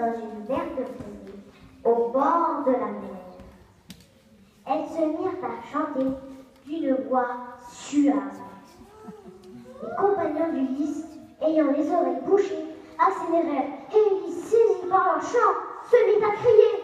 dans une verte prairie, au bord de la mer. Elles se mirent à chanter d'une voix suave. Les compagnons d'Ulysse, ayant les oreilles bouchées, accélérèrent et Ulysse, saisi par leur chant, se mit à crier.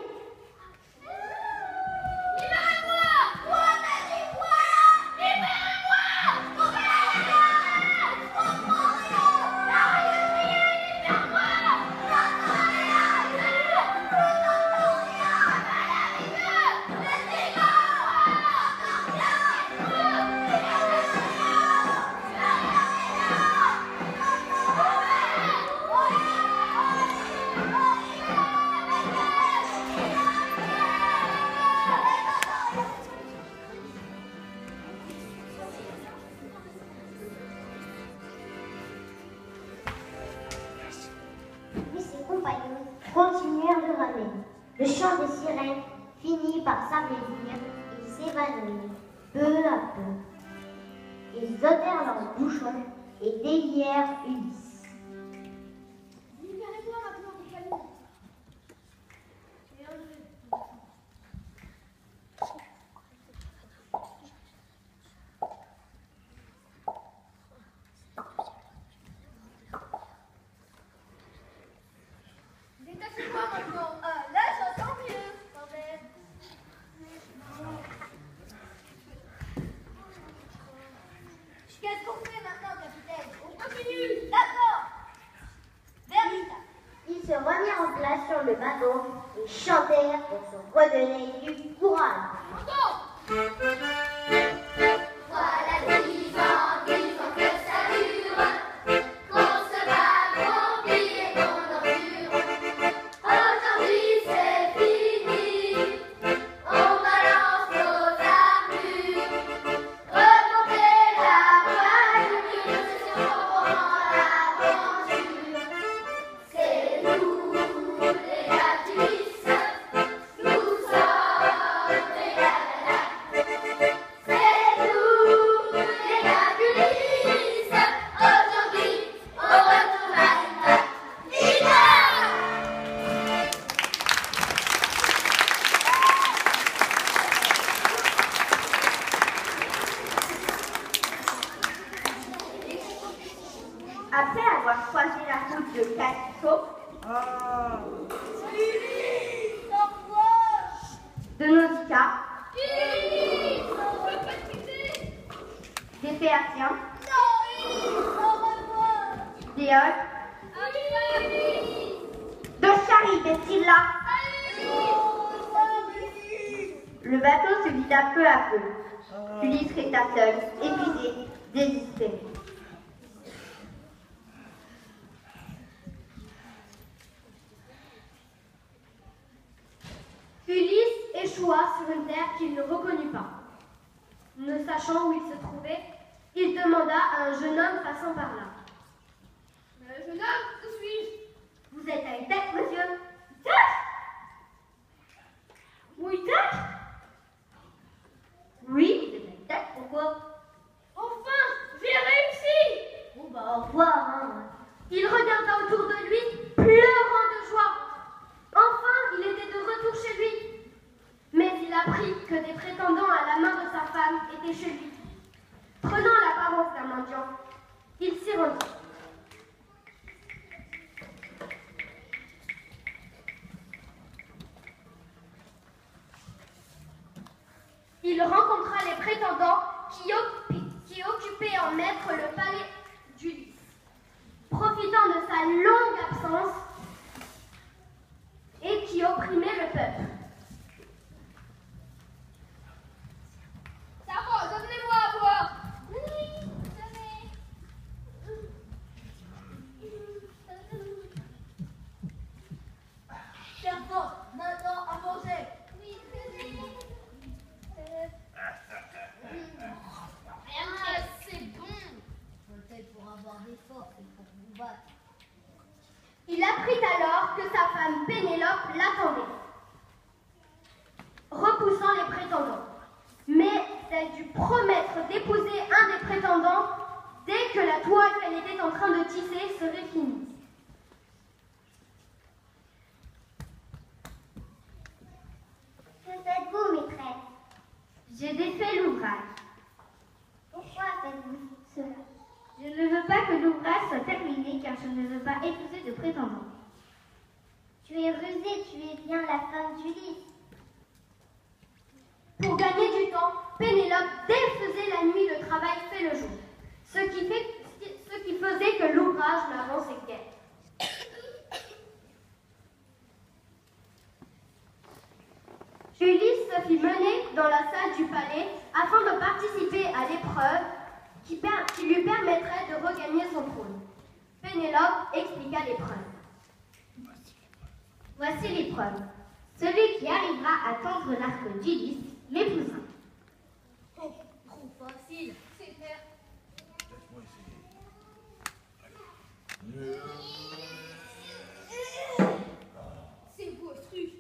Continuèrent de ramer. Le chant des sirènes finit par s'affaiblir et s'évanouir peu à peu. Ils ôtèrent leurs bouchons et délièrent Ulysse. Libérez-moi maintenant, compagnon. Détachez-moi maintenant. Ah, là, j'entends mieux, quand même. Qu'est-ce qu'on fait maintenant, capitaine? On continue. D'accord. Vers l'État. Ils se remirent en place sur le bateau et chantèrent pour se redonner du courage. Voilà 10 ans que ça dure, qu'on se bat, qu'on plie et qu'on endure. Aujourd'hui c'est fini, on balance nos armures. Remontez la voilure, nous serons dans l'aventure. C'est nous, les gars d'Ulysse, nous sommes les gars. C'est nous, les gars d'Ulysse, aujourd'hui on retourne à l'Italie. Après avoir croisé la route de Calypso, de Nausicaa, des Phéaciens, d'Éole, de Charybde et Scylla, le bateau se vida peu à peu. Ulysse resta seul, épuisé, désespéré. Ulysse échoua sur une terre qu'il ne reconnut pas. Ne sachant où il se trouvait, il demanda à un jeune homme passant par là. Jeune homme, où suis-je? Vous êtes à Ithaque, monsieur? Ithaque? Où Ithaque? Oui, vous êtes à Ithaque, pourquoi? Enfin, j'ai réussi! Bon bah au revoir, hein. Il regarda autour de lui, pleurant de joie. Enfin, il était de retour chez lui. Mais il apprit que des prétendants à la main de sa femme étaient chez lui. Prenant l'apparence d'un mendiant, il s'y rendit. Il rencontra les prétendants qui occupaient en maître le palais d'Ulysse. Profitant de sa longue absence et qui opprimait le peuple. Ça va, donnez-moi à boire. Oui, donnez. Servant, maintenant à manger. Oui, donnez. C'est bon. Peut-être pour avoir des forces et pour vous battre. Il apprit alors que sa femme Pénélope l'attendait, repoussant les prétendants. Mais elle dut promettre d'épouser un des prétendants dès que la toile qu'elle était en train de tisser serait finie. Tu es rusée, tu es bien la femme d'Ulysse. Pour gagner du temps, Pénélope défaisait la nuit le travail fait le jour, ce qui faisait que l'ouvrage n'avançait guère. Ulysse se fit mener dans la salle du palais afin de participer à l'épreuve qui lui permettrait de regagner son trône. Pénélope expliqua l'épreuve. Voici l'épreuve. Celui qui arrivera à tendre l'arc d'Ulysse l'épousera. Oh, trop facile. C'est clair. Laisse-moi essayer. C'est beau, truc.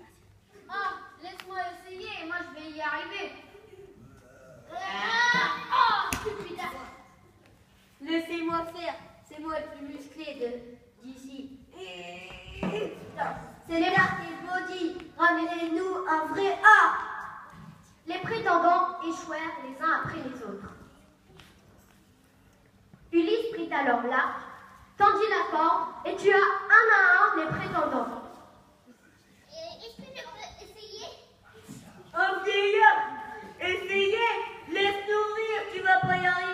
Ah, laisse-moi essayer. Moi, je vais y arriver. Putain. Laissez-moi faire. C'est moi le plus musclé d'ici. C'est l'arc et body. Ramenez-nous un vrai A. Les prétendants échouèrent les uns après les autres. Ulysse prit alors l'arc, tendit la corde et tua un à un les prétendants. Est-ce que je peux essayer? Oh vieillard, essayez. Laisse-nous rire, tu vas pas y arriver.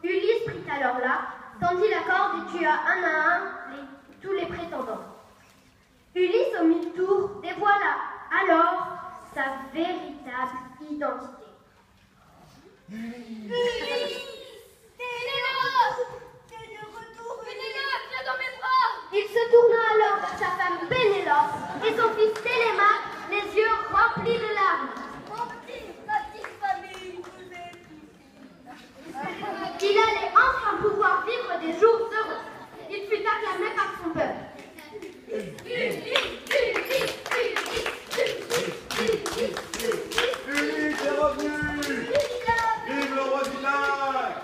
Ulysse prit alors l'arc, tendit la corde et tua un à un tous les prétendants. Ulysse au mi-tour dévoila alors sa véritable identité. Pénélope! T'es de retour, Pénélope, viens dans mes bras! Il se tourna alors vers sa femme Pénélope et son fils Télémaque, les yeux remplis de larmes. Ma petite famille, vous êtes... Il allait enfin pouvoir vivre des jours heureux. Il fut acclamé par son peuple. Ulysse est revenu! Vive le roi du lac!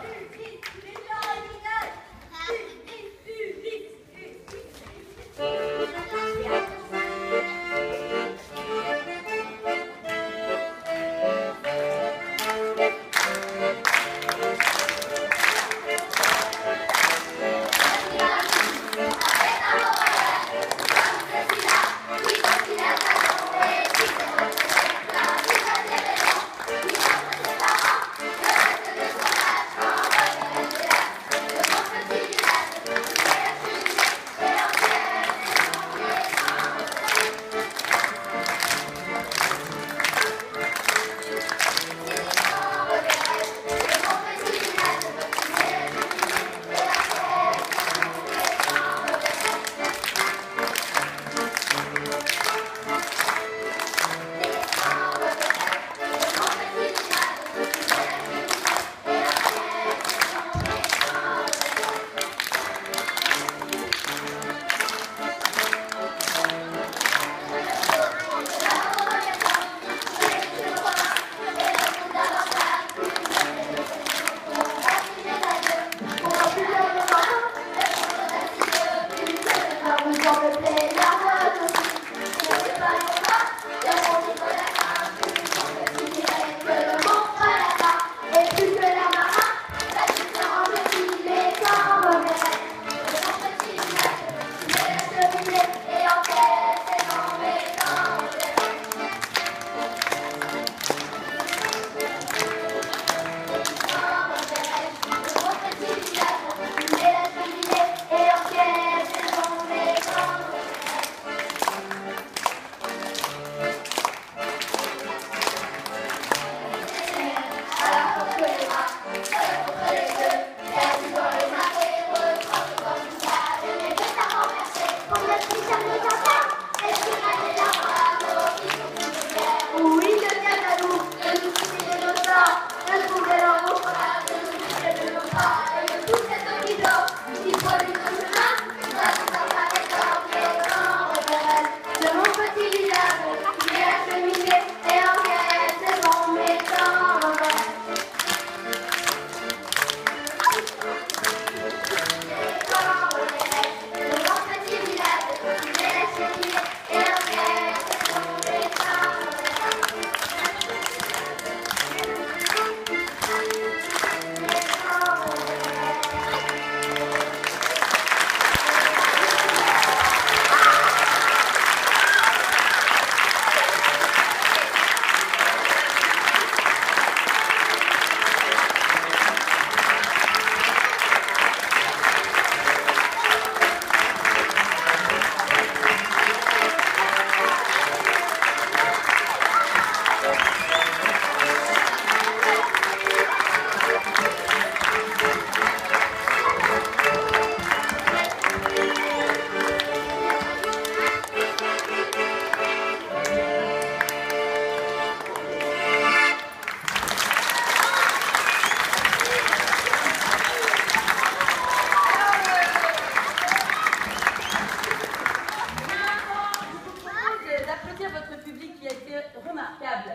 table.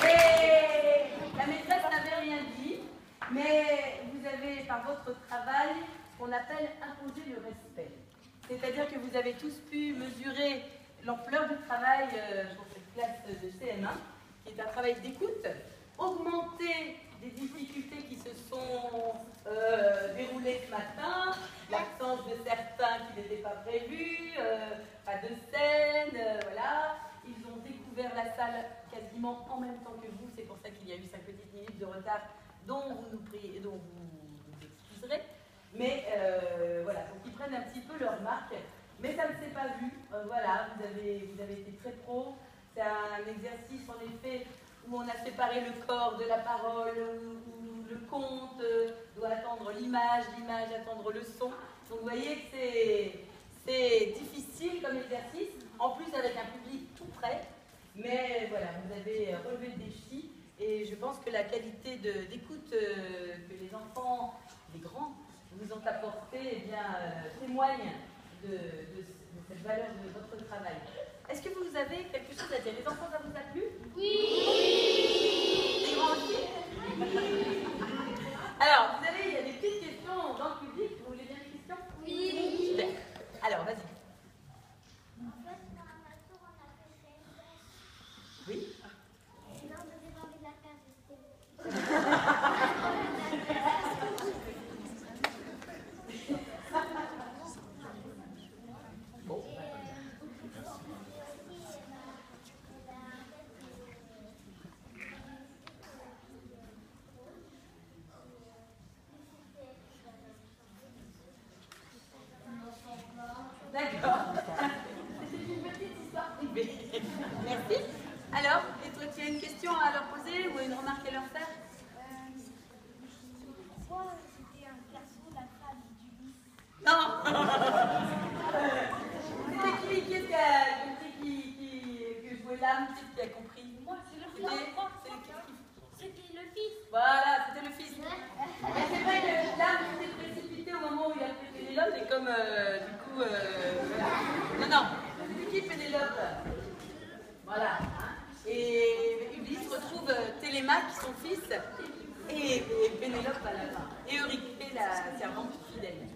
Et la maîtresse n'avait rien dit, mais vous avez, par votre travail, ce qu'on appelle imposer le respect. C'est-à-dire que vous avez tous pu mesurer l'ampleur du travail pour cette classe de CM1, qui est un travail d'écoute, augmenter des difficultés qui se sont déroulées ce matin, l'absence de certains qui n'étaient pas prévus, pas de scène, voilà. Ils ont découvert la salle quasiment en même temps que vous, c'est pour ça qu'il y a eu 5 petites minutes de retard dont vous nous excuserez. Mais voilà, donc ils prennent un petit peu leur marque. Mais ça ne s'est pas vu. Voilà, vous avez été très pro. C'est un exercice en effet où on a séparé le corps de la parole, où le conte doit attendre l'image, l'image attendre le son. Donc vous voyez que c'est difficile comme exercice, en plus avec un public tout près. Mais voilà, vous avez relevé le défi et je pense que la qualité d'écoute que les enfants, les grands, vous ont apporté, eh bien, témoigne de cette valeur de votre travail. Est-ce que vous avez quelque chose à dire? Les enfants, ça vous a plu? Oui. Les grands aussi? Alors, vous avez, il y a des petites questions dans le public. Vous voulez bien des questions? Oui. Super. Alors, vas-y. En fait, dans la nature, on a fait ça. Oui. Et là, on devait enlever la case. Bon. D'accord. C'était une petite histoire privée. Merci. Alors, et toi, tu as une question à leur poser ou une remarque à leur faire? Pourquoi c'était un garçon, la femme du lit? Non. C'était qui est-ce qui a compris que jouait l'âme? Qui a compris? Moi, c'est le fils. C'était le fils. Voilà, c'était le fils. Mais c'est vrai que l'âme s'est précipitée au moment où il a pris Pénélope et comme du coup... voilà. Non, c'est qui Pénélope? Voilà. Hein. Et Ulysse retrouve Télémaque, son fils, et Pénélope à la fin. Et Euryclée, la servante fidèle.